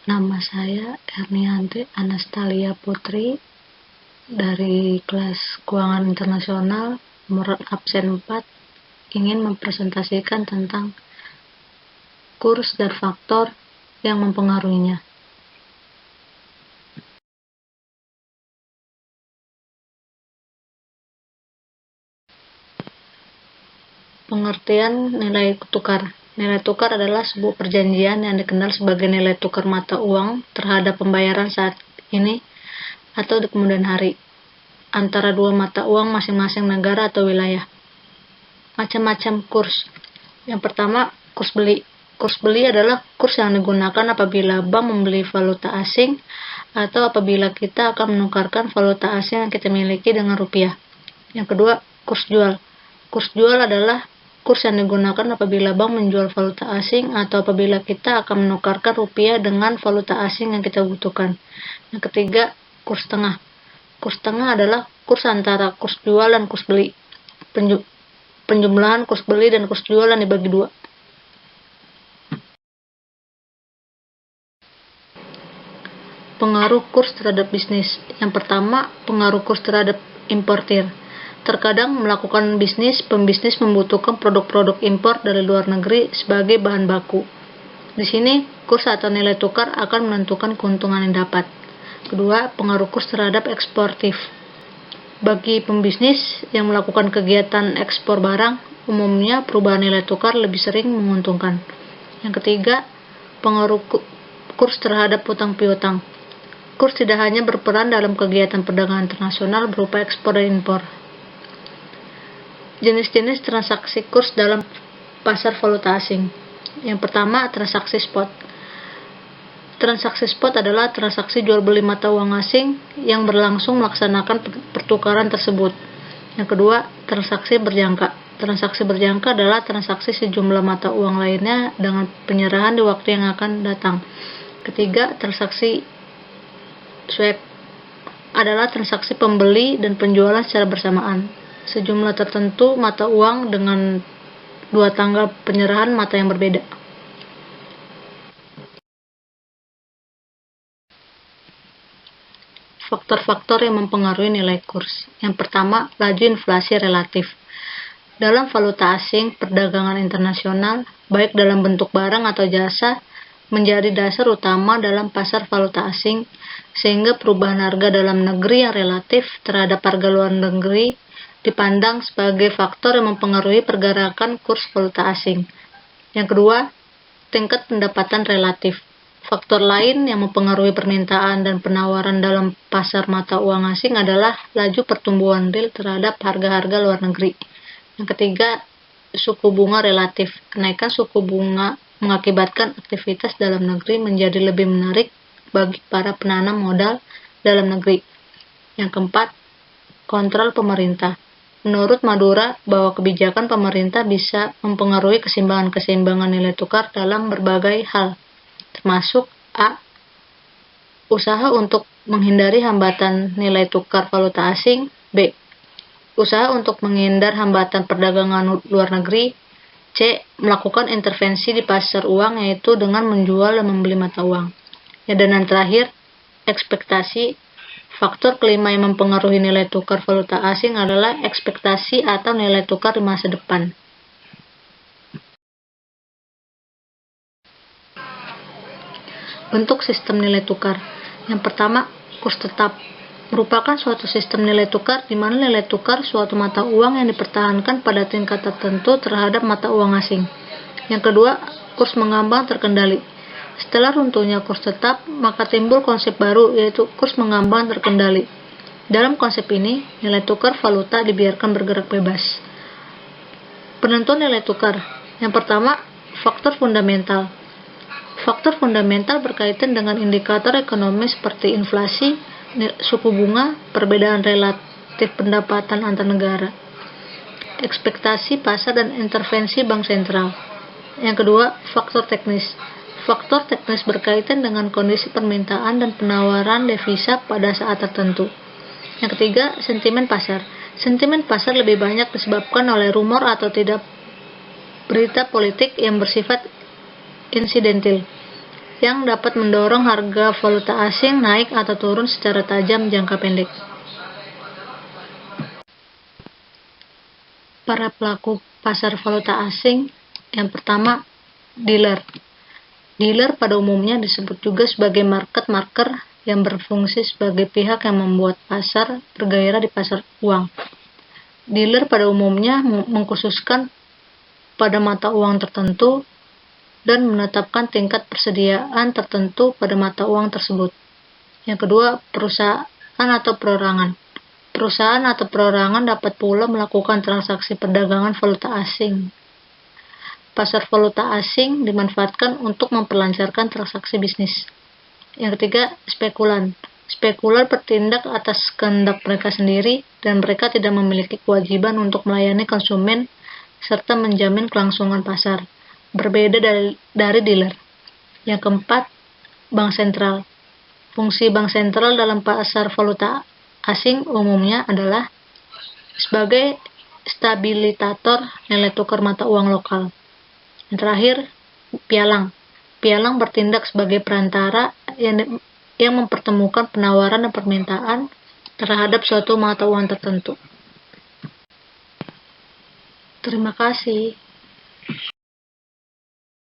Nama saya Ernianti Anastalia Putri dari kelas Keuangan Internasional, nomor absen 4, ingin mempresentasikan tentang kurs dan faktor yang mempengaruhinya. Pengertian nilai tukar. Nilai tukar adalah sebuah perjanjian yang dikenal sebagai nilai tukar mata uang terhadap pembayaran saat ini atau di kemudian hari antara dua mata uang masing-masing negara atau wilayah. Macam-macam kurs. Yang pertama, kurs beli. Kurs beli adalah kurs yang digunakan apabila bank membeli valuta asing atau apabila kita akan menukarkan valuta asing yang kita miliki dengan rupiah. Yang kedua, kurs jual. Kurs jual adalah kurs yang digunakan apabila bank menjual valuta asing atau apabila kita akan menukarkan rupiah dengan valuta asing yang kita butuhkan. Yang ketiga, kurs tengah. Kurs tengah adalah kurs antara kurs jual dan kurs beli. Penjumlahan kurs beli dan kurs jual yang dibagi dua. Pengaruh kurs terhadap bisnis. Yang pertama, pengaruh kurs terhadap importir. Terkadang melakukan bisnis, pembisnis membutuhkan produk-produk impor dari luar negeri sebagai bahan baku. Di sini, kurs atau nilai tukar akan menentukan keuntungan yang dapat. Kedua, pengaruh kurs terhadap eksportif. Bagi pembisnis yang melakukan kegiatan ekspor barang, umumnya perubahan nilai tukar lebih sering menguntungkan. Yang ketiga, pengaruh kurs terhadap utang piutang. Kurs tidak hanya berperan dalam kegiatan perdagangan internasional berupa ekspor dan impor. Jenis-jenis transaksi kurs dalam pasar valuta asing. Yang pertama, transaksi spot. Transaksi spot adalah transaksi jual beli mata uang asing yang berlangsung melaksanakan pertukaran tersebut. Yang kedua, transaksi berjangka. Transaksi berjangka adalah transaksi sejumlah mata uang lainnya dengan penyerahan di waktu yang akan datang. Ketiga, transaksi swap adalah transaksi pembeli dan penjualan secara bersamaan. Sejumlah tertentu mata uang dengan dua tanggal penyerahan mata yang berbeda. Faktor-faktor yang mempengaruhi nilai kurs. Yang pertama, laju inflasi relatif. Dalam valuta asing, perdagangan internasional, baik dalam bentuk barang atau jasa, menjadi dasar utama dalam pasar valuta asing, sehingga perubahan harga dalam negeri yang relatif terhadap harga luar negeri dipandang sebagai faktor yang mempengaruhi pergerakan kurs valuta asing. Yang kedua, tingkat pendapatan relatif. Faktor lain yang mempengaruhi permintaan dan penawaran dalam pasar mata uang asing adalah laju pertumbuhan real terhadap harga-harga luar negeri. Yang ketiga, suku bunga relatif. Kenaikan suku bunga mengakibatkan aktivitas dalam negeri menjadi lebih menarik bagi para penanam modal dalam negeri. Yang keempat, kontrol pemerintah. Menurut Madura, bahwa kebijakan pemerintah bisa mempengaruhi keseimbangan nilai tukar dalam berbagai hal, termasuk A. Usaha untuk menghindari hambatan nilai tukar valuta asing. B. Usaha untuk menghindar hambatan perdagangan luar negeri. C. Melakukan intervensi di pasar uang, yaitu dengan menjual dan membeli mata uang. Dan yang terakhir, ekspektasi. Faktor kelima yang mempengaruhi nilai tukar valuta asing adalah ekspektasi atau nilai tukar di masa depan. Bentuk sistem nilai tukar. Yang pertama, kurs tetap. Merupakan suatu sistem nilai tukar di mana nilai tukar suatu mata uang yang dipertahankan pada tingkat tertentu terhadap mata uang asing. Yang kedua, kurs mengambang terkendali. Setelah runtuhnya kurs tetap, maka timbul konsep baru, yaitu kurs mengambang terkendali. Dalam konsep ini, nilai tukar valuta dibiarkan bergerak bebas. Penentuan nilai tukar. Yang pertama, faktor fundamental. Faktor fundamental berkaitan dengan indikator ekonomi seperti inflasi, suku bunga, perbedaan relatif pendapatan antar negara, ekspektasi pasar, dan intervensi bank sentral. Yang kedua, faktor teknis. Faktor teknis berkaitan dengan kondisi permintaan dan penawaran devisa pada saat tertentu. Yang ketiga, sentimen pasar. Sentimen pasar lebih banyak disebabkan oleh rumor atau tidak berita politik yang bersifat insidentil. yang dapat mendorong harga valuta asing naik atau turun secara tajam jangka pendek. Para pelaku pasar valuta asing, yang pertama, dealer. Dealer pada umumnya disebut juga sebagai market maker yang berfungsi sebagai pihak yang membuat pasar bergairah di pasar uang. Dealer pada umumnya mengkhususkan pada mata uang tertentu dan menetapkan tingkat persediaan tertentu pada mata uang tersebut. Yang kedua, perusahaan atau perorangan. Perusahaan atau perorangan dapat pula melakukan transaksi perdagangan valuta asing. Pasar valuta asing dimanfaatkan untuk memperlancarkan transaksi bisnis. Yang ketiga, spekulan. Spekulan bertindak atas kehendak mereka sendiri dan mereka tidak memiliki kewajiban untuk melayani konsumen serta menjamin kelangsungan pasar. Berbeda dari dealer. Yang keempat, bank sentral. Fungsi bank sentral dalam pasar valuta asing umumnya adalah sebagai stabilisator nilai tukar mata uang lokal. Yang terakhir, pialang. Pialang bertindak sebagai perantara yang mempertemukan penawaran dan permintaan terhadap suatu mata uang tertentu. Terima kasih.